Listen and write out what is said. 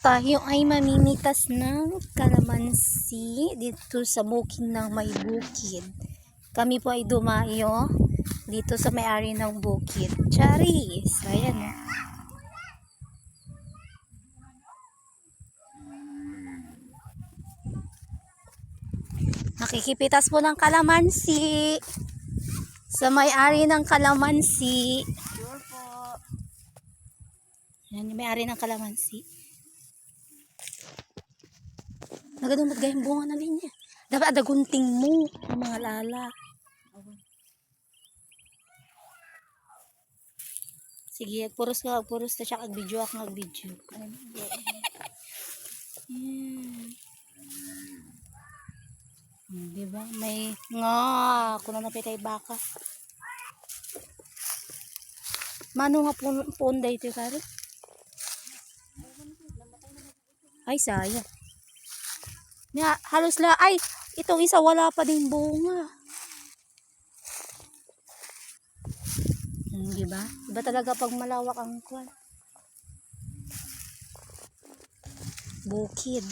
tayo ay mamimitas ng kalamansi dito sa bukid ng may bukid. Kami po ay dumayo dito sa may-ari ng bukid. Charis! Ayan. Nakikipitas po ng kalamansi sa may-ari ng kalamansi. Sure po. Yan yung may-ari ng kalamansi. Nagadumot gayong bunga na linya. Dapat ada gunting mo ang mga lala. Sige, puros ka, puros na siya kag-video ako mag-video. Yan. Diba? May nga, kuno na pitay baka. Mano nga punday ito kari? Ay, sayang. Nga, halos la, ay, itong isa wala pa din bunga. Diba? Iba talaga pag malawak ang kwan. Bukid.